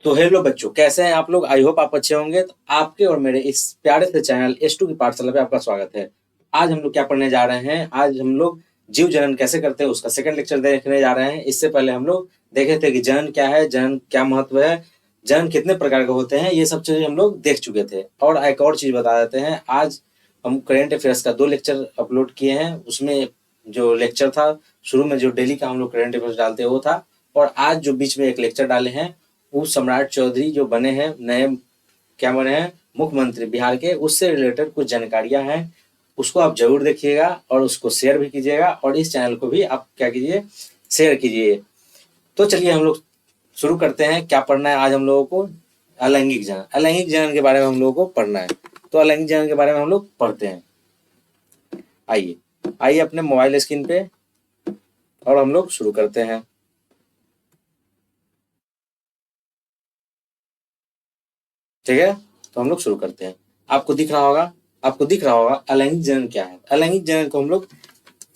तो हेलो बच्चों, कैसे हैं आप लोग? आई होप आप अच्छे होंगे। तो आपके और मेरे इस प्यारे से चैनल S2 की पाठशाला पे आपका स्वागत है। आज हम लोग क्या पढ़ने जा रहे हैं? आज हम लोग जीव जनन कैसे करते हैं उसका सेकंड लेक्चर देखने जा रहे हैं। इससे पहले हम लोग देखे थे कि जनन क्या है, जनन क्या महत्व है, जनन कितने प्रकार के होते हैं, ये सब चीजें हम लोग देख चुके थे। और एक और चीज बता देते हैं, आज हम करेंट अफेयर्स का 2 लेक्चर अपलोड किए हैं। उसमें जो लेक्चर था शुरू में, जो डेली का हम लोग करेंट अफेयर्स डालते हैं वो था, और आज जो बीच में एक लेक्चर डाले हैं वो सम्राट चौधरी जो बने हैं, नए क्या बने हैं, मुख्यमंत्री बिहार के, उससे रिलेटेड कुछ जानकारियां हैं। उसको आप जरूर देखिएगा और उसको शेयर भी कीजिएगा, और इस चैनल को भी आप क्या कीजिए, शेयर कीजिए। तो चलिए हम लोग शुरू करते हैं। क्या पढ़ना है आज हम लोगों को? अलैंगिक जनन। अलैंगिक जनन के बारे में हम लोगों को पढ़ना है। तो अलैंगिक जनन के बारे में हम लोग पढ़ते हैं। आइए आइए अपने मोबाइल स्क्रीन पे, और हम लोग शुरू करते हैं। ठीक है, तो हम लोग शुरू करते हैं। आपको दिख रहा होगा, अलैंगिक जनन क्या है। अलैंगिक जनन को हम लोग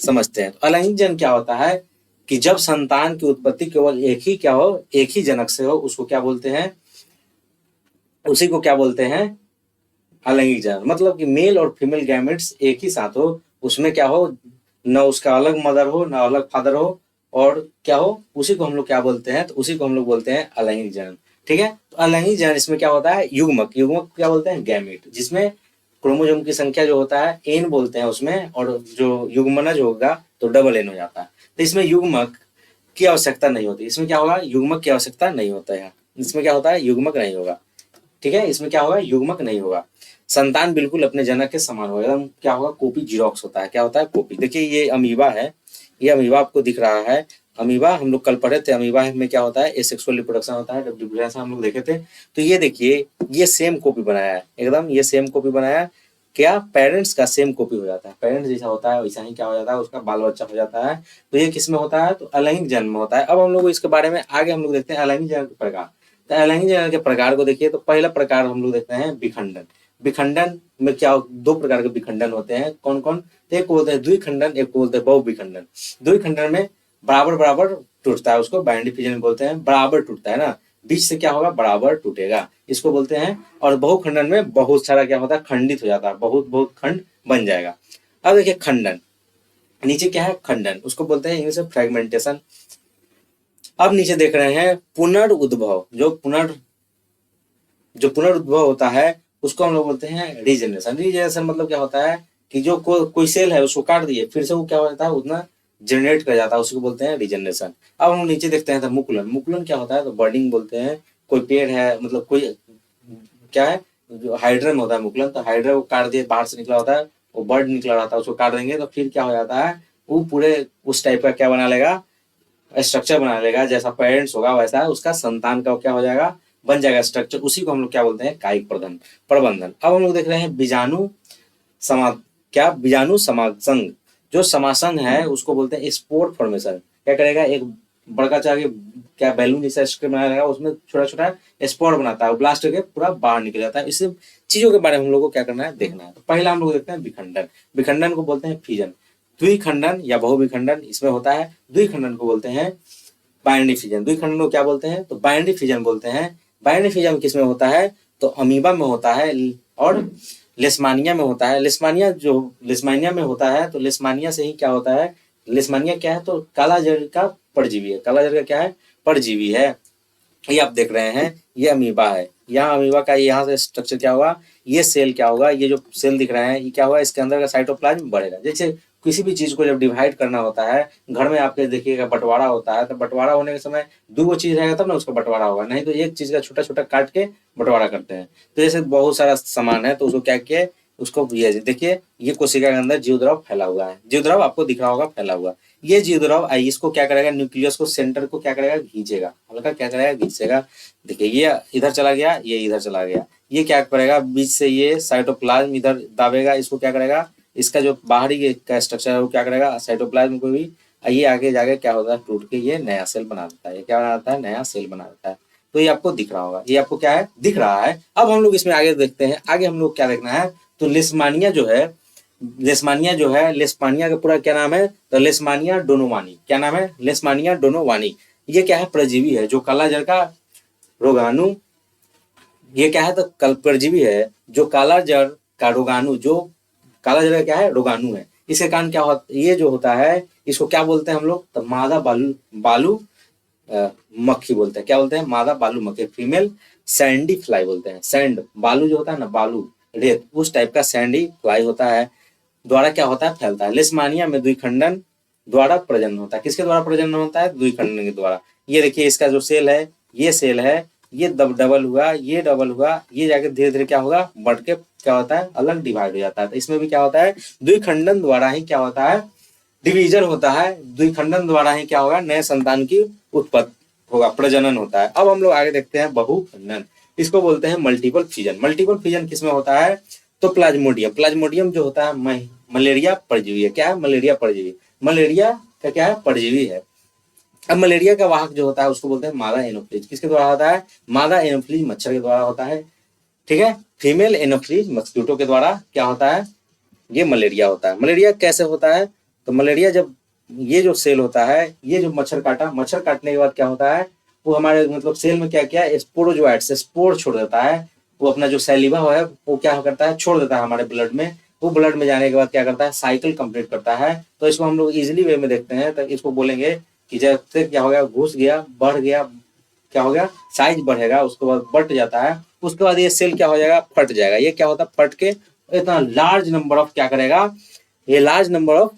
समझते हैं। तो अलैंगिक जनन क्या होता है कि जब संतान की उत्पत्ति केवल एक ही क्या हो, एक ही जनक से हो, उसको क्या बोलते हैं, उसी को क्या बोलते हैं, अलैंगिक जनन। मतलब कि मेल और फीमेल गैमेट्स एक ही साथ हो, उसमें क्या हो, न उसका अलग मदर हो न अलग फादर हो, और क्या हो, उसी को हम लोग क्या बोलते हैं, तो उसी को हम लोग बोलते हैं अलैंगिक जनन। ठीक है, तो अलैंगिक जनन इसमें क्या होता है, युग्मक, युग्मक क्या बोलते हैं, गैमेट, जिसमें क्रोमोसोम की संख्या जो होता है एन बोलते हैं उसमें, और जो युग्मनज होगा तो डबल एन हो जाता है। तो इसमें युग्मक की आवश्यकता नहीं होती। इसमें क्या होगा, युग्मक की आवश्यकता नहीं होता है। इसमें क्या होता है, युग्मक नहीं होगा। ठीक है, इसमें क्या होगा, युग्मक नहीं होगा। संतान बिल्कुल अपने जनक के समान होगा, एकदम क्या होगा, कॉपी जीरोक्स होता है। क्या होता है, कॉपी। देखिए ये अमीबा है, ये अमीबा आपको दिख रहा है। अमीबा हम लोग कल पढ़े थे, अमीबा में क्या होता है, एसेक्सुअल रिप्रोडक्शन होता है, डिप्रेशन हम लोग देखे थे। तो ये देखिए, ये सेम कॉपी बनाया है, एकदम ये सेम कॉपी बनाया। क्या पेरेंट्स का सेम कॉपी हो जाता है, पेरेंट्स जैसा होता है वैसा ही क्या हो जाता है, उसका बाल बच्चा हो जाता है। तो ये किस में होता है, तो अलैंगिक जनन में होता है। अब हम लोग इसके बारे में आगे हम लोग देखते हैं अलैंगिक जनन के प्रकार। तो अलैंगिक जनन के प्रकार को देखिए, तो पहला प्रकार हम लोग देखते हैं विखंडन। विखंडन में क्या, 2 प्रकार के विखंडन होते हैं। कौन कौन? एक को बोलते हैं द्विखंडन, एक को बोलते हैं बहुविखंडन। द्विखंडन में बराबर बराबर टूटता है, उसको बाइनरी फिजन बोलते हैं। बराबर टूटता है ना, बीच से क्या होगा, बराबर टूटेगा, इसको बोलते हैं। और बहुखंडन में बहुत सारा क्या होता है, खंडित हो जाता है, बहुत बहुत खंड बन जाएगा। अब देखिए खंडन, नीचे क्या है, खंडन, उसको बोलते हैं इंग्लिश में फ्रेगमेंटेशन। अब नीचे देख रहे हैं पुनर्उद्भव। जो पुनर्उद्भव होता है उसको हम लोग बोलते हैं रीजनरेशन। रीजनरेशन मतलब क्या होता है कि जो कोई सेल है उसको काट दिए, फिर से वो क्या हो जाता है, उतना जनरेट कर जाता है, उसको बोलते हैं रीजनरेशन। अब हम नीचे देखते हैं तो मुकुलन। मुकुलन क्या होता है, तो बर्डिंग बोलते हैं। कोई पेड़ है, मतलब कोई क्या है, जो हाइड्रा में होता है मुकुलन, तो हाइड्रा को काट दिए, बाहर से निकला होता है, वो बर्ड निकला रहता है, उसको काट देंगे तो फिर क्या हो जाता है, वो पूरे उस टाइप का क्या बना लेगा, स्ट्रक्चर बना लेगा। जैसा पेरेंट्स होगा वैसा उसका संतान का क्या हो जाएगा, बन जाएगा स्ट्रक्चर। उसी को हम लोग क्या बोलते हैं, कायिक प्रबंधन। अब हम लोग देख रहे हैं बीजाणु समा क्या, बीजाणु समासंग। जो समासंग है उसको बोलते हैं स्पोर फॉर्मेशन। क्या करेगा, एक बड़का चाहे क्या बैलून जैसा स्ट्रक्चर बना रहेगा, उसमें छोटा छोटा स्पोर बनाता है, ब्लास्ट करके पूरा बाहर निकल जाता है। इस चीजों के बारे में हम लोग को क्या करना है, देखना है। तो पहला हम लोग देखते हैं विखंडन। विखंडन को बोलते हैं फिजन। द्विखंडन या बहुविखंडन इसमें होता है। द्विखंडन को बोलते हैं बाइनरी फिजन। द्विखंडन को क्या बोलते हैं, तो बाइनरी फिजन बोलते हैं। बाइनरी फिजन किसमें होता है, तो अमीबा में होता है, और लेस्मानिया में होता है। लेस्मानिया में होता है, तो लेस्मानिया से ही क्या होता है, लेस्मानिया क्या है, तो कालाजार का परजीवी है। कालाजार का क्या है, परजीवी है। ये आप देख रहे हैं, ये अमीबा है। यहाँ अमीबा का यहाँ से स्ट्रक्चर क्या होगा, ये सेल क्या होगा, ये जो सेल दिख रहे हैं ये क्या होगा, इसके अंदर का साइटोप्लाज्म बढ़ेगा। जैसे किसी भी चीज को जब डिवाइड करना होता है, घर में आपके देखिएगा बंटवारा होता है, तो बंटवारा होने के समय 2 चीज रहेगा तब ना उसका बंटवारा होगा, नहीं तो एक चीज का छोटा छोटा काट के बंटवारा करते हैं। तो जैसे बहुत सारा सामान है तो उसको क्या किए, उसको ये देखिए, ये कोशिका के अंदर जीवद्रव फैला हुआ है। जीवद्रव आपको दिख रहा होगा फैला हुआ। ये जीवद्रव इसको क्या करेगा, न्यूक्लियस को, सेंटर को क्या करेगा, खींचेगा, हल्का क्या करेगा, खींचेगा। देखिए ये इधर चला गया, ये इधर चला गया। ये क्या करेगा, बीच से ये साइटोप्लाज्म इधर दाबेगा, इसको क्या करेगा, इसका जो बाहरी का स्ट्रक्चर है वो क्या करेगा, साइटोप्लाज्म को भी ये आगे जाके क्या होता है, टूट के ये नया सेल बना देता है। ये क्या बना देता है, नया सेल बना देता है। तो ये आपको दिख रहा होगा, ये आपको क्या है, दिख रहा है। अब हम लोग इसमें आगे देखते हैं, आगे हम लोग क्या देखना है, तो लेस्मानिया जो है, लेस्मानिया का पूरा क्या नाम है, तो लेस्मानिया डोनोवानी। क्या नाम है, लेस्मानिया डोनोवानी। ये क्या है, परजीवी है, जो कालाजार का रोगाणु, ये क्या है, तो कल परजीवी है। जो कालाजार का रोगाणु, जो कालाजार का क्या है, रोगाणु है। इसके कारण क्या होता, ये जो होता है इसको क्या बोलते हैं हम लोग, तो मादा बालू बालू मक्खी बोलते हैं। क्या बोलते हैं, मादा बालू मक्खी, फीमेल सैंडी फ्लाई बोलते हैं। सैंड, बालू जो होता है ना, बालू रेत, उस टाइप का सैंडी फ्लाई होता है, द्वारा क्या होता है, फैलता है। लिस्मानिया में द्विखंडन द्वारा प्रजनन होता है। किसके द्वारा प्रजनन होता है, द्विखंडन के द्वारा। ये देखिए इसका जो सेल है, ये सेल है, ये डबल हुआ, ये डबल हुआ, ये जाके धीरे धीरे क्या होगा, बढ़ के क्या होता है, अलग डिवाइड हो जाता है। तो इसमें भी क्या होता है, द्विखंडन द्वारा ही क्या होता है, डिवीजन होता है। द्विखंडन द्वारा ही क्या होगा, नए संतान की उत्पत्ति होगा, प्रजनन होता है। अब हम लोग आगे देखते हैं बहुखंडन। इसको बोलते हैं मल्टीपल फिजन। मल्टीपल फिजन किसमें होता है, तो प्लाज्मोडियम। प्लाज्मोडियम जो होता है मलेरिया परजीवी है। क्या है, मलेरिया परजीवी। मलेरिया का क्या है, परजीवी है। अब मलेरिया का वाहक जो होता है उसको बोलते हैं मादा एनोफ्लिज। किसके द्वारा होता है, मादा एनोफ्लिज मच्छर के द्वारा होता है। ठीक है, फीमेल एनोफ्लिज मस्क्यूटो के द्वारा क्या होता है, ये मलेरिया होता है। मलेरिया कैसे होता है, तो मलेरिया जब ये जो सेल होता है, ये जो मच्छर काटा, मच्छर काटने के बाद क्या होता है, वो हमारे मतलब सेल में क्या क्या स्पोरोजोइट्स से स्पोर छोड़ देता है। वो अपना जो सैलिवा है वो क्या करता है, छोड़ देता है हमारे ब्लड में। वो ब्लड में जाने के बाद क्या करता है, साइकिल कंप्लीट करता है। तो इसको हम लोग इजिली वे में देखते हैं, तो इसको बोलेंगे कि जब से क्या हो गया, घुस गया, बढ़ गया, क्या हो गया, साइज बढ़ेगा, उसके बाद बट जाता है, उसके बाद ये सेल क्या हो जाएगा, फट जाएगा। ये क्या होता है, फट के इतना लार्ज नंबर ऑफ क्या करेगा, ये लार्ज नंबर ऑफ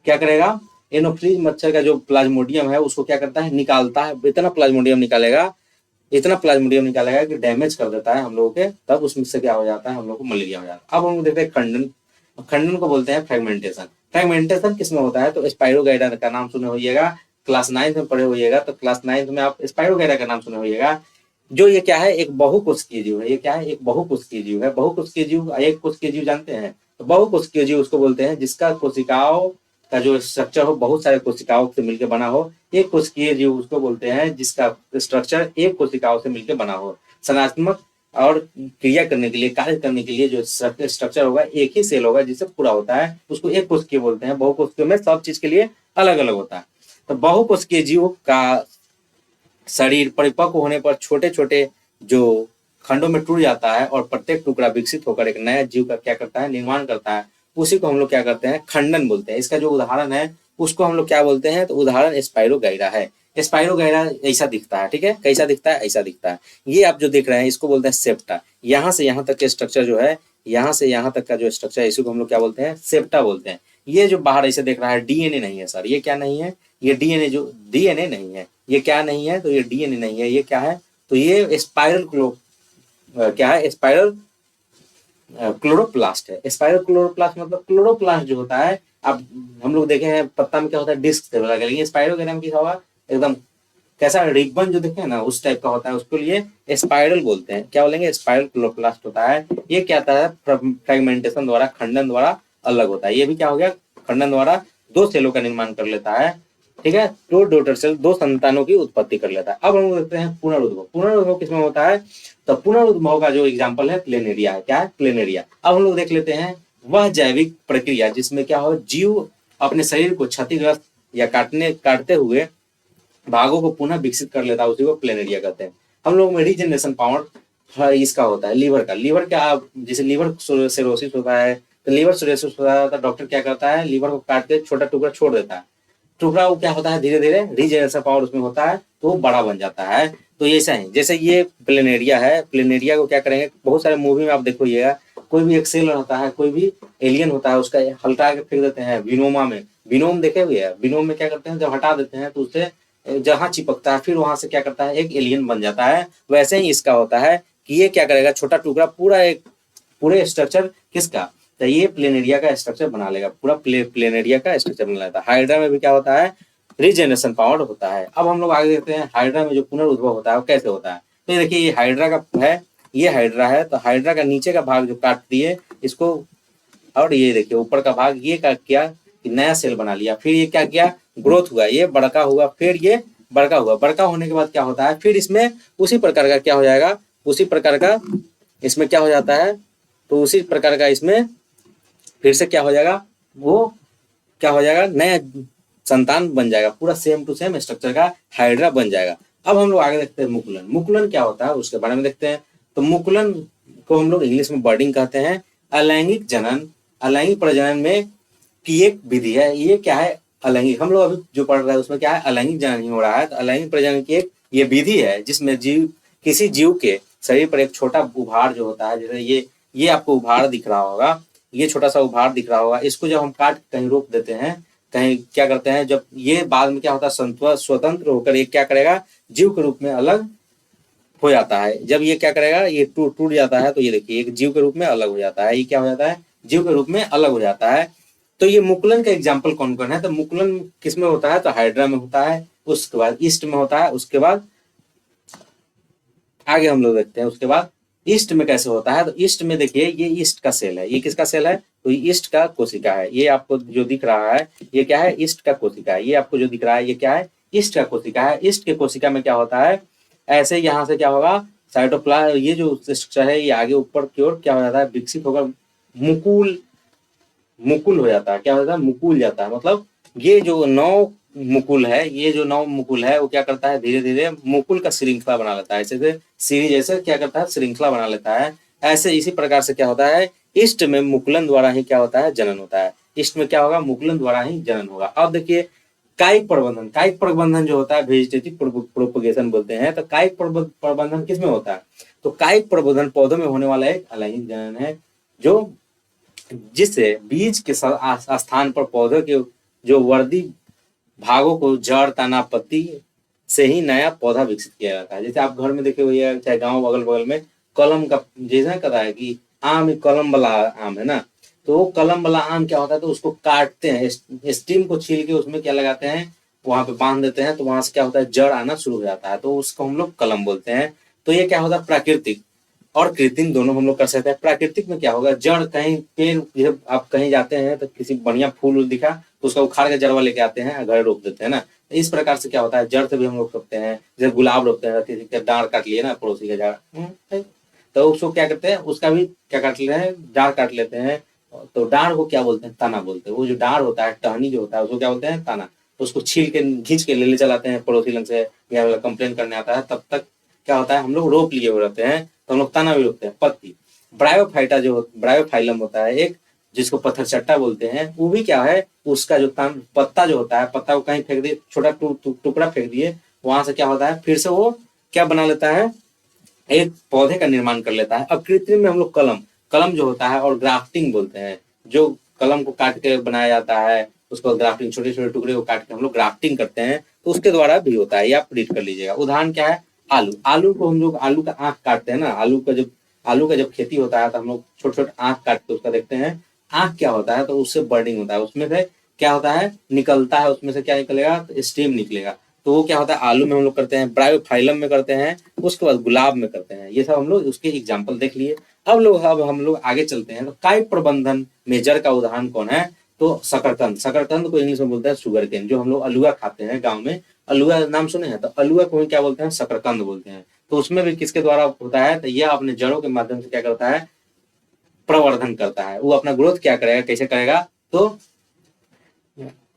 क्या करेगा, एनोफ्लिज मच्छर का जो प्लाज्मोडियम है उसको क्या करता है, निकालता है। इतना प्लाज्मोडियम निकालेगा, इतना प्लाज्मोडियम निकालेगा कि डैमेज कर देता है हम लोगों के, तब उसमें से क्या हो जाता है, हम लोग को मलेरिया हो जाता है। अब हम देखते हैं खंडन। खंडन को बोलते हैं फ्रेगमेंटेशन। फ्रेगमेंटेशन किसमें होता है, तो स्पाइरोगाइडा का नाम सुने होइएगा, क्लास 9 में पढ़े होइएगा। तो क्लास 9 में आप स्पाइरोगाइडा का नाम सुने होइएगा। जो ये क्या है, एक बहुकोशिकीय जीव है। ये क्या है, एक बहुकोशिकीय जीव है। बहुकोशिकीय जीव, एक कोशिकीय जीव जानते हैं, तो बहुकोशिकीय जीव उसको बोलते हैं जिसका कोशिकाओं का जो स्ट्रक्चर हो बहुत सारे कोशिकाओं से मिलकर बना हो। एक कोशिकीय जीव उसको बोलते हैं जिसका स्ट्रक्चर एक कोशिकाओं से मिलकर बना हो। संरचनात्मक और क्रिया करने के लिए, कार्य करने के लिए जो स्ट्रक्चर होगा, एक ही सेल होगा जिससे पूरा होता है, उसको एक कोशिकीय बोलते हैं। बहुकोशिकीय में सब चीज के लिए अलग अलग होता है। तो बहुकोशिकीय जीव का शरीर परिपक्व होने पर छोटे छोटे जो खंडों में टूट जाता है और प्रत्येक टुकड़ा विकसित होकर एक नया जीव का क्या करता है, निर्माण करता है। उसी को हम लोग क्या करते हैं, खंडन बोलते हैं। इसका जो उदाहरण है उसको हम लोग क्या बोलते हैं, तो उदाहरण स्पाइरोगाइरा है। स्पाइरोगाइरा ऐसा दिखता है, ठीक है, कैसा दिखता है, ऐसा दिखता है। ये आप जो देख रहे हैं इसको बोलते हैं सेप्टा। यहाँ से यहाँ तक के स्ट्रक्चर जो है, यहाँ से यहाँ तक का जो स्ट्रक्चर है, इसी को हम लोग क्या बोलते हैं, सेप्टा बोलते हैं। ये जो बाहर ऐसे देख रहा है, डीएनए नहीं है सर, ये क्या नहीं है, ये डीएनए, जो डीएनए नहीं है, ये क्या नहीं है, तो ये डीएनए नहीं है, ये क्या है, तो ये स्पाइरल क्या है, स्पाइरल क्लोरोप्लास्ट है। स्पाइरल क्लोरोप्लास्ट मतलब क्लोरोप्लास्ट जो होता है, अब हम लोग देखे हैं पत्ता में क्या होता है, डिस्क से लगा, लेकिन स्पाइरोग्राम की होगा एकदम कैसा रिबन जो देखे ना, उस टाइप का होता है। उसको लिए स्पाइरल बोलते हैं। क्या बोलेंगे, स्पाइरल क्लोरोप्लास्ट होता है। ये क्या होता है, फ्रेगमेंटेशन द्वारा, खंडन द्वारा अलग होता है। ये भी क्या हो गया, खंडन द्वारा दो सेलों का निर्माण कर लेता है, ठीक है, दो डॉटर सेल, दो संतानों की उत्पत्ति कर लेता है। अब हम देखते हैं पुनरुद्भव। पुनरुद्भव किसमें होता है, तो पुनरुद्भव का जो एग्जाम्पल है प्लेनेरिया है। क्या है, प्लेनेरिया। अब हम लोग देख लेते हैं वह जैविक प्रक्रिया जिसमें क्या हो, जीव अपने शरीर को क्षतिग्रस्त या काटते हुए भागों को पुनः विकसित कर लेता है, उसी को प्लेनेरिया कहते हैं। हम लोग में रीजनरेशन पावर इसका होता है, लीवर का। लीवर क्या, जैसे लीवर सिरोसिस होता है, तो लीवर सिरोसिस होता है, तो डॉक्टर क्या करता है, लीवर को काट के छोटा टुकड़ा छोड़ देता है। टुकड़ा वो क्या होता है, धीरे धीरे रीजनरेशन पावर उसमें होता है, तो वो बड़ा बन जाता है। तो ऐसा ही जैसे ये प्लेनेरिया है, प्लेनेरिया को क्या करेंगे, बहुत सारे मूवी में आप देखोइएगा, कोई भी एक सेल होता है, कोई भी एलियन होता है, उसका हल्का के फेंक देते हैं विनोमा में। विनोम देखे हुए हैं, विनोम में क्या करते हैं, जब हटा देते हैं तो उससे जहां चिपकता है, फिर वहां से क्या करता है, एक एलियन बन जाता है। वैसे ही इसका होता है कि ये क्या करेगा, छोटा टुकड़ा पूरा एक पूरे स्ट्रक्चर किसका, तो ये प्लेनेरिया का स्ट्रक्चर बना लेगा, पूरा प्लेनेरिया का स्ट्रक्चर बना लेता है। हाइड्रा में भी क्या होता है, रीजनरेशन पावर होता है। अब हम लोग आगे देखते हैं हाइड्रा में जो पुनर्उद्भव होता है वो कैसे होता है। तो ये देखिए, ये हाइड्रा का है, ये हाइड्रा है, तो हाइड्रा का नीचे का भाग जो काट दिए इसको, और ये देखिए ऊपर का भाग, ये क्या किया कि नया सेल बना लिया। फिर ये क्या किया, ग्रोथ हुआ, ये बड़का हुआ, फिर ये बड़का हुआ। बड़का होने के बाद क्या होता है, फिर इसमें उसी प्रकार का क्या हो जाएगा, उसी प्रकार का इसमें क्या हो जाता है, तो उसी प्रकार का इसमें फिर से क्या हो जाएगा, वो क्या हो जाएगा, नया संतान बन जाएगा, पूरा सेम टू सेम स्ट्रक्चर का हाइड्रा बन जाएगा। अब हम लोग आगे देखते हैं मुकुलन। मुकुलन क्या होता है उसके बारे में देखते हैं। तो मुकुलन को हम लोग इंग्लिश में बर्डिंग कहते हैं। अलैंगिक जनन, अलैंगिक प्रजनन में की एक विधि है। ये क्या है? अलैंगिक, हम लोग अभी जो पढ़ रहे हैं उसमें क्या है? अलैंगिक जनन ही हो रहा है। तो अलैंगिक प्रजनन की एक ये विधि है जिसमें किसी जीव के शरीर पर एक छोटा उभार जो होता है, जैसे ये आपको उभार दिख रहा होगा, ये छोटा सा उभार दिख रहा होगा, इसको जब हम काट कहीं रोक देते हैं, कहीं क्या करते हैं, जब ये बाद में क्या होता है, स्वतंत्र होकर ये क्या करेगा, जीव के रूप में अलग हो जाता है। जब ये क्या करेगा, ये टूट जाता है, तो ये देखिए एक जीव के रूप में अलग हो जाता है। ये क्या हो जाता है? जीव के रूप में अलग हो जाता है। तो ये मुकुलन का एग्जाम्पल कौन कौन है? तो मुकुलन किस में होता है? तो हाइड्रा में होता है, उसके बाद ईस्ट में होता है, उसके बाद आगे हम लोग देखते हैं उसके बाद ईस्ट में कैसे होता है। तो ईस्ट में देखिए ये ईस्ट का सेल है। ये किसका सेल है? तो ईस्ट का कोशिका है। ये आपको जो दिख रहा है ये क्या है? ईस्ट का कोशिका है। ये आपको जो दिख रहा है ये क्या है? ईस्ट का कोशिका है। ईस्ट के कोशिका में क्या होता है, ऐसे यहाँ से क्या होगा, साइटोप्लाज्म, ये जो स्ट्रक्चर है ये आगे ऊपर की ओर क्या हो जाता है, विकसित होकर मुकुल मुकुल हो जाता है। क्या हो जाता है? मुकुल जाता है। मतलब ये जो नौ मुकुल है, ये जो नौ मुकुल है वो क्या करता है, धीरे धीरे मुकुल का श्रृंखला बना लेता है। ऐसे सीरीज जैसे क्या करता है, श्रृंखला बना लेता है। ऐसे इसी प्रकार से क्या होता है, ईस्ट में मुकुलन द्वारा ही क्या होता है, जनन होता है। ईस्ट में क्या होगा, मुकुलन द्वारा ही जनन होगा। अब देखिए कायिक प्रबंधन, कायिक प्रबंधन जो होता है वेजिटेटिव प्रोपगेशन बोलते हैं। तो कायिक प्रबंधन किस में होता है? तो कायिक प्रबंधन पौधों में होने वाला एक अलैंगिक जनन है, जो जिससे बीज के स्थान पर पौधे के जो वर्दी भागों को, जड़, तना, पत्ती से ही नया पौधा विकसित किया जाता है। जैसे आप घर में देखे हुए हैं, चाहे गांव बगल बगल में कलम का, जैसा कहता है कि आम कलम वाला आम है ना, तो वो कलम वाला आम क्या होता है, तो उसको काटते हैं, स्टीम को छील के उसमें क्या लगाते हैं, वहां पे बांध देते हैं, तो वहां से क्या होता है, जड़ आना शुरू हो जाता है, तो उसको हम लोग कलम बोलते हैं। तो ये क्या होता है, प्राकृतिक और कृत्रिम दोनों हम लोग कर सकते हैं। प्राकृतिक में क्या होगा, जड़ कहीं पेड़, जब आप कहीं जाते हैं तो किसी बढ़िया फूल दिखा तो उसका उखाड़ के जड़वा लेके आते हैं, घर रोप देते हैं ना। इस प्रकार से क्या होता है, जड़ से भी हम लोग रोपते हैं। जैसे गुलाब रोपते हैं, किसी का डाढ़ काट लिए ना, पड़ोसी का झाड़, तो उसको क्या करते हैं, उसका भी क्या काट लेते हैं, डाढ़ काट लेते हैं। तो डाढ़ को क्या बोलते हैं, तना बोलते हैं। वो जो डाढ़ होता है, टहनी जो होता है, उसको क्या बोलते हैं, तना। तो उसको छील के खींच के ले चलाते हैं पड़ोसी लंग से, या कंप्लेन करने आता है, तब तक क्या होता है, हम लोग रोप लिए हुए रहते हैं, तो हम लोग तना भी रोकते हैं। पत्ती, ब्रायोफाइलम होता है एक, जिसको पत्थर चट्टा बोलते हैं। वो भी क्या है, उसका जो पत्ता जो होता है, पत्ता को कहीं फेंक दिए, छोटा टुकड़ा फेंक दिए, वहां से क्या होता है, फिर से वो क्या बना लेता है, एक पौधे का निर्माण कर लेता है। अब कृत्रिम में हम लोग कलम, कलम जो होता है, और ग्राफ्टिंग बोलते हैं, जो कलम को काट के बनाया जाता है, उसको ग्राफ्टिंग, छोटे छोटे टुकड़े को काट के हम लोग ग्राफ्टिंग करते हैं, तो उसके द्वारा भी होता है। ये आप रीड कर लीजिएगा। उदाहरण क्या है, आलू। आलू को हम लोग, आलू का आंख काटते हैं ना, आलू का जब खेती होता है तो हम लोग छोटे छोटे आंख काट के उसका देखते हैं। आंख क्या होता है, तो उससे बर्निंग होता है, उसमें से क्या होता है, निकलता है, उसमें से क्या निकलेगा, तो स्टीम निकलेगा। तो वो क्या होता है, आलू में हम लोग करते हैं, ब्रायोफाइलम में करते हैं, उसके बाद गुलाब में करते हैं। ये सब हम लोग उसके एग्जाम्पल देख लिए। अब हम लोग आगे चलते हैं। तो कायिक प्रबंधन में जड़ का उदाहरण कौन है, तो शकरकंद। शकरकंद को इंग्लिश में बोलते हैं शुगर केन। जो हम लोग अलुआ खाते हैं गाँव में, अलुआ नाम सुने हैं, तो अलुआ को ही क्या बोलते हैं, शकरकंद बोलते हैं। तो उसमें भी किसके द्वारा होता है, तो यह अपने जड़ों के माध्यम से क्या करता है, प्रवर्धन करता है। वो अपना ग्रोथ क्या करेगा, कैसे करेगा, तो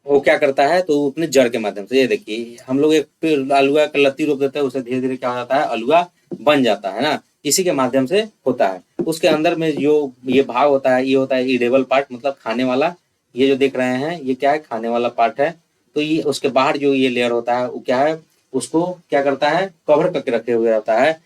वो क्या करता है, तो अपने जड़ के माध्यम से। ये देखिए हम लोग एक पेड़ अलुआ का लत्ती रोप देते हैं, उससे धीरे धीरे क्या हो जाता है, अलुआ बन जाता है ना, इसी के माध्यम से होता है। उसके अंदर में जो ये भाग होता है, ये होता है ईडेबल पार्ट, मतलब खाने वाला। ये जो देख रहे हैं ये क्या है, खाने वाला पार्ट है। तो ये उसके बाहर जो ये लेयर होता है वो क्या है, उसको क्या करता है, कवर करके रखे हुए रहता है।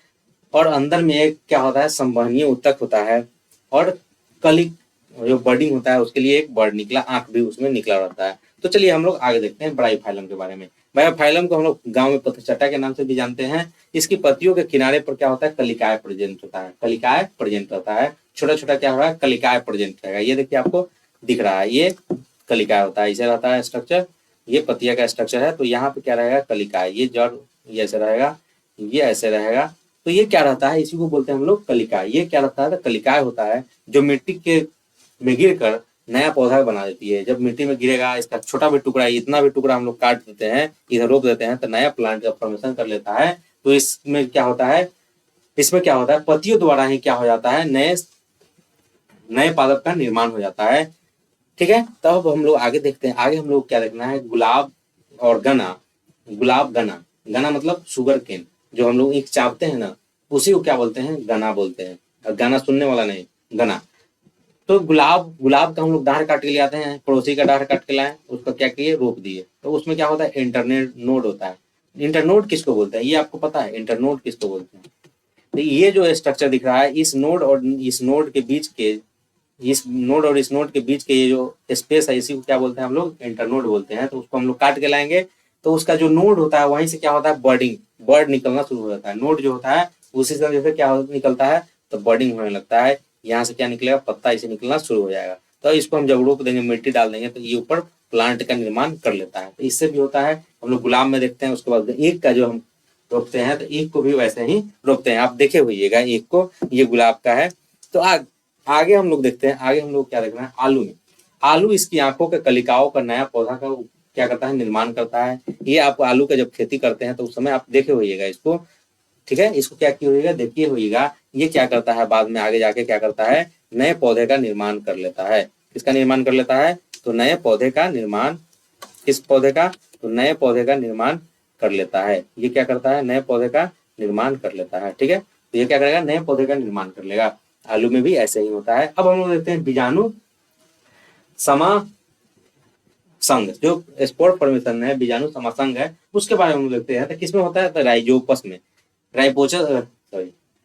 और अंदर में एक क्या होता है, संवहनीय ऊतक होता है, और कली जो बर्डिंग होता है उसके लिए एक बर्ड निकला आंख भी उसमें निकला रहता है। तो चलिए हम लोग आगे देखते हैं ब्रायोफाइलम के बारे में। ब्रायोफाइलम को हम लोग गांव में पत्थरचट्टा के नाम से भी जानते हैं। इसकी पत्तियों के किनारे पर क्या होता है, कलिकाय प्रेजेंट होता है, कलिकाय प्रेजेंट होता है। छोटा छोटा क्या हो रहा है, कलिकाय प्रेजेंट रहेगा। ये देखिए आपको दिख रहा है, ये कलिकाय होता है, इसे रहता है स्ट्रक्चर। ये पत्तिया का स्ट्रक्चर है। तो यहाँ पे क्या रहेगा, कलिकाय। ये जड़ ये ऐसे रहेगा, ये ऐसे रहेगा। तो ये क्या रहता है, इसी को बोलते हैं हम लोग कलिकाय। ये क्या रहता है, तो कलिकाय होता है जो मिट्टी के में गिर कर नया पौधा बना देती है। जब मिट्टी में गिरेगा, इसका छोटा भी टुकड़ा, इतना भी टुकड़ा हम लोग काट देते हैं, इधर रोप देते हैं, तो नया प्लांट का फॉर्मेशन कर लेता है। तो इसमें क्या होता है, पत्तियों द्वारा ही क्या हो जाता है, नए नए पादप का निर्माण हो जाता है। ठीक है, तब हम लोग आगे देखते हैं। आगे हम लोग क्या देखना है, गुलाब और गना, गुलाब गना। गना मतलब शुगर केन, जो हम लोग ईख चापते हैं ना, उसी को क्या बोलते हैं, गना बोलते हैं। और गाना सुनने वाला नहीं, गना। तो गुलाब, गुलाब का हम लोग डाढ़ काट के ले आते हैं, पड़ोसी का डाढ़ काट के लाए, उसका क्या किए, रोप दिए, तो उसमें क्या होता है, इंटरनेट नोड होता है। इंटरनोड किसको बोलते हैं, ये आपको पता है, इंटरनोड किसको बोलते हैं? तो ये जो स्ट्रक्चर दिख रहा है, इस नोड और इस नोड के बीच के, इस नोड और इस नोड के बीच के ये जो स्पेस है, इसी को क्या बोलते हैं हम लोग, इंटरनोड बोलते हैं। तो उसको हम लोग काट के लाएंगे, तो उसका जो नोड होता है वहीं से क्या होता है, बर्डिंग, बर्ड निकलना शुरू हो जाता है। नोड जो होता है उसी से जैसे क्या निकलता है, तो बर्डिंग होने लगता है। यहाँ से क्या निकलेगा, पत्ता इसे निकलना शुरू हो जाएगा। तो इसको हम जब रोप देंगे, मिट्टी डाल देंगे, तो ये ऊपर प्लांट का निर्माण कर लेता है। तो इससे भी होता है, हम लोग गुलाब में देखते हैं। उसके बाद ईख का जो हम रोपते हैं, तो ईख को भी वैसे ही रोपते हैं। आप देखे होइएगा ईख को, ये गुलाब का है। तो आगे हम लोग देखते हैं, आगे हम लोग क्या देखना है, आलू में। आलू इसकी आंखों के कलिकाओं का नया पौधा का क्या करता है, निर्माण करता है। ये आप आलू का जब खेती करते हैं तो उस समय आप देखे होइएगा इसको, ठीक है। इसको क्या किया होइएगा, देखिए होइएगा, ये क्या करता है, बाद में आगे जाके क्या करता है, नए पौधे का निर्माण कर लेता है। किसका निर्माण कर लेता है, तो नए पौधे का निर्माण, किस पौधे का, तो नए पौधे का निर्माण कर लेता है। ये क्या करता है, नए पौधे का निर्माण कर लेता है, ठीक है। तो ये क्या करेगा, नए पौधे का निर्माण कर लेगा। आलू में भी ऐसे ही होता है। अब हम लोग देखते हैं बीजाणु समासंग, जो स्पोर फॉर्मेशन है, बीजाणु समासंग है, उसके बारे में हम लोग देखते हैं। तो किसमें होता है, तो राइजोपस में,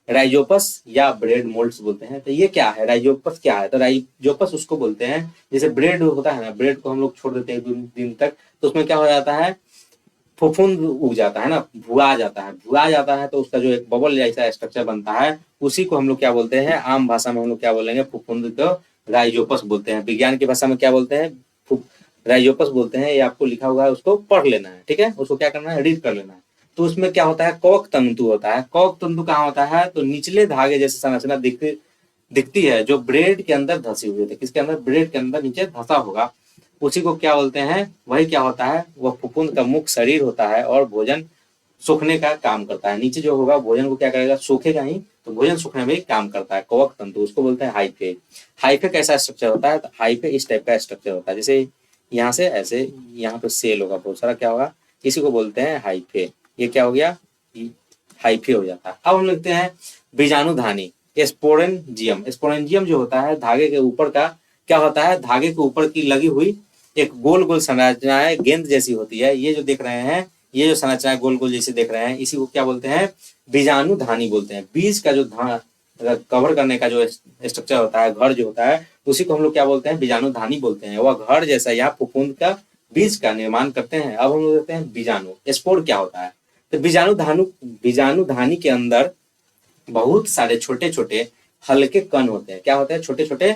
राइजोपस या ब्रेड मोल्ड्स बोलते हैं। तो ये क्या है, राइजोपस क्या है, तो राइजोपस उसको बोलते हैं, जैसे ब्रेड होता है ना, ब्रेड को हम लोग छोड़ देते हैं 2 दिन तक, तो उसमें क्या हो जाता है, फफूंद उग जाता है ना, भुआ जाता है, भुआ जाता है, तो उसका जो एक बबल जैसा स्ट्रक्चर बनता है, उसी को हम लोग क्या बोलते हैं, आम भाषा में हम लोग क्या बोलेंगे, फफूंद को राइजोपस बोलते हैं। विज्ञान की भाषा में क्या बोलते हैं, राइजोपस बोलते हैं। ये आपको लिखा हुआ है, उसको पढ़ लेना है, ठीक है, उसको क्या करना है, रीड कर लेना है। तो उसमें क्या होता है, कवक तंतु होता है। कवक तंतु कहाँ होता है, तो निचले धागे जैसे संरचना दिखती है, जो ब्रेड के अंदर धसी हुई है। किसके अंदर, ब्रेड के अंदर नीचे धसा होगा, उसी को क्या बोलते हैं, वही क्या होता है, वह फफूंद का मुख्य शरीर होता है और भोजन सूखने का काम करता है। नीचे जो होगा भोजन को क्या करेगा, सूखेगा ही, तो भोजन सूखने में काम करता है कवक तंतु, उसको बोलते हैं हाइफे। हाइफे कैसा स्ट्रक्चर होता है, तो हाइफे इस टाइप का स्ट्रक्चर होता है, जैसे यहाँ से ऐसे, यहाँ पे सेल होगा बहुत सारा, क्या होगा, इसी को बोलते हैं हाइफे। ये क्या हो गया, हाइफे हो जाता है। अब हम लिखते हैं बीजाणुधानी, स्पोरेंजियम। स्पोरेंजियम जो होता है, धागे के ऊपर का क्या होता है, धागे के ऊपर की लगी हुई एक गोल गोल संरचनाएं गेंद जैसी होती है। ये जो देख रहे हैं, ये जो संरचनाएं गोल गोल जैसे देख रहे हैं, इसी को क्या बोलते हैं, बीजाणुधानी बोलते हैं। बीज का जो कवर करने का जो स्ट्रक्चर होता है, घर जो होता है, उसी को हम लोग क्या बोलते हैं, बीजाणुधानी बोलते हैं। वह घर जैसा यहाँ फफूंद का बीज का निर्माण करते हैं। अब हम लोग देखते हैं बीजाणु, स्पोर क्या होता है। तो बीजाणुधानी के अंदर बहुत सारे छोटे छोटे हल्के कण होते हैं। क्या होते हैं, छोटे छोटे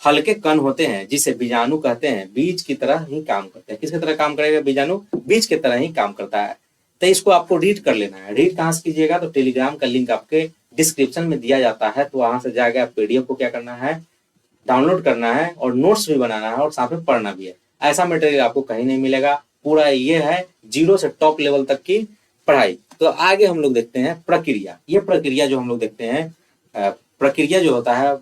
हल्के कण होते हैं, जिसे बीजाणु कहते हैं। बीज की तरह ही काम करते हैं। किसकी तरह काम करेगा बीजाणु, बीज की तरह ही काम करता है। तो इसको आपको रीड कर लेना है। रीड कहाँ से कीजिएगा, तो टेलीग्राम का लिंक आपके डिस्क्रिप्शन में दिया जाता है, तो वहां से जाकर पीडीएफ को क्या करना है, डाउनलोड करना है, और नोट्स भी बनाना है, और साथ में पढ़ना भी है। ऐसा मटेरियल आपको कहीं नहीं मिलेगा। पूरा ये है 0 से टॉप लेवल तक की पढ़ाई। तो आगे हम लोग देखते हैं प्रक्रिया। ये प्रक्रिया जो हम लोग देखते हैं, प्रक्रिया जो होता है,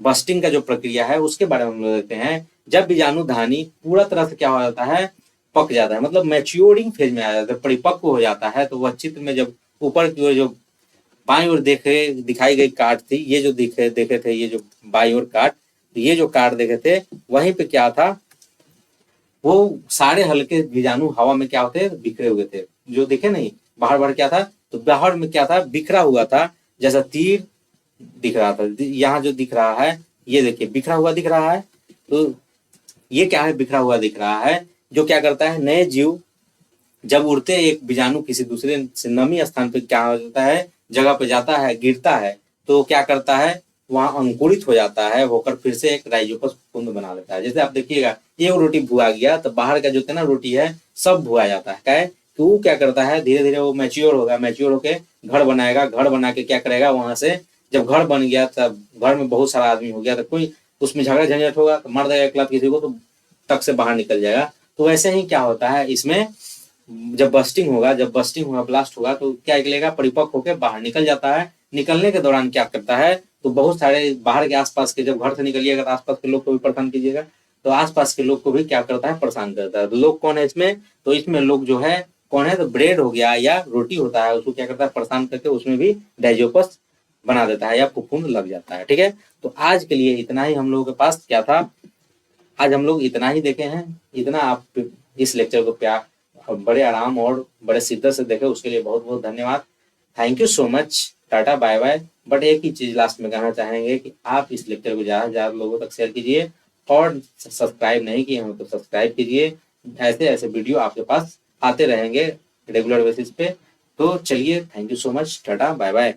बस्टिंग का जो प्रक्रिया है, उसके बारे में हम लोग देखते हैं। जब बीजाणुधानी पूरा तरह से क्या हो जाता है, पक जाता है, मतलब मैच्योरिंग फेज में आ जाता है, परिपक्व हो जाता है, तो वह चित्र में जब ऊपर की ओर जो बाई ओर दिखाई गई काट थी, ये जो देखे थे, ये जो बाई ओर काट, ये जो काट देखे थे, वहीं पे क्या था, वो सारे हल्के बीजाणु हवा में क्या होते, बिखरे हुए थे। जो देखे नहीं, बाहर बाहर क्या था, तो बाहर में क्या था, बिखरा हुआ था, जैसा तीर दिख रहा था। यहाँ जो दिख रहा है, ये देखिए बिखरा हुआ दिख रहा है। तो ये क्या है, बिखरा हुआ दिख रहा है, जो क्या करता है, नए जीव जब उड़ते एक बीजाणु किसी दूसरे से नमी स्थान पे क्या होता है, जगह पे जाता है, गिरता है, तो क्या करता है, वहां अंकुरित हो जाता है, होकर फिर से एक राइजोपस पुंज बना लेता है। जैसे आप देखिएगा, ये रोटी भुआ गया, तो बाहर का जो ना रोटी है सब भुआ जाता है। क्या है कि वो क्या करता है, धीरे धीरे वो मैच्योर होगा, मैच्योर होके घर बनाएगा, घर बना के क्या करेगा, वहां से जब घर बन गया, तब घर में बहुत सारा आदमी हो गया, तो कोई उसमें झगड़ा झंझट होगा, तो मर जाएगा एक किसी को, तो तक से बाहर निकल जाएगा। तो वैसे ही क्या होता है इसमें, जब बस्टिंग होगा, ब्लास्ट होगा, तो क्या निकलेगा, परिपक्व होकर बाहर निकल जाता है। निकलने के दौरान क्या करता है, तो बहुत सारे बाहर के आसपास के, जब घर से निकलिएगा तो आसपास के लोग को भी परेशान कीजिएगा, तो आसपास के लोग को भी क्या करता है, परेशान करता है। तो लोग कौन है इसमें, तो इसमें लोग जो है कौन है, तो ब्रेड हो गया या रोटी होता है, उसको क्या करता है, परेशान करके उसमें भी डाइजोपस बना देता है या फफूंद लग जाता है। ठीक है, तो आज के लिए इतना ही हम लोगों के पास क्या था, आज हम लोग इतना ही देखे हैं। इतना आप इस लेक्चर को प्यार बड़े आराम और बड़े शिद्दत से देखे, उसके लिए बहुत बहुत धन्यवाद। Thank you so much, tata bye bye. But एक ही चीज लास्ट में कहना चाहेंगे कि आप इस लेक्चर को ज़्यादा से ज़्यादा लोगों तक शेयर कीजिए, और सब्सक्राइब नहीं किए हैं तो सब्सक्राइब कीजिए। ऐसे ऐसे वीडियो आपके पास आते रहेंगे रेगुलर बेसिस पे। तो चलिए, thank you so much, tata bye bye.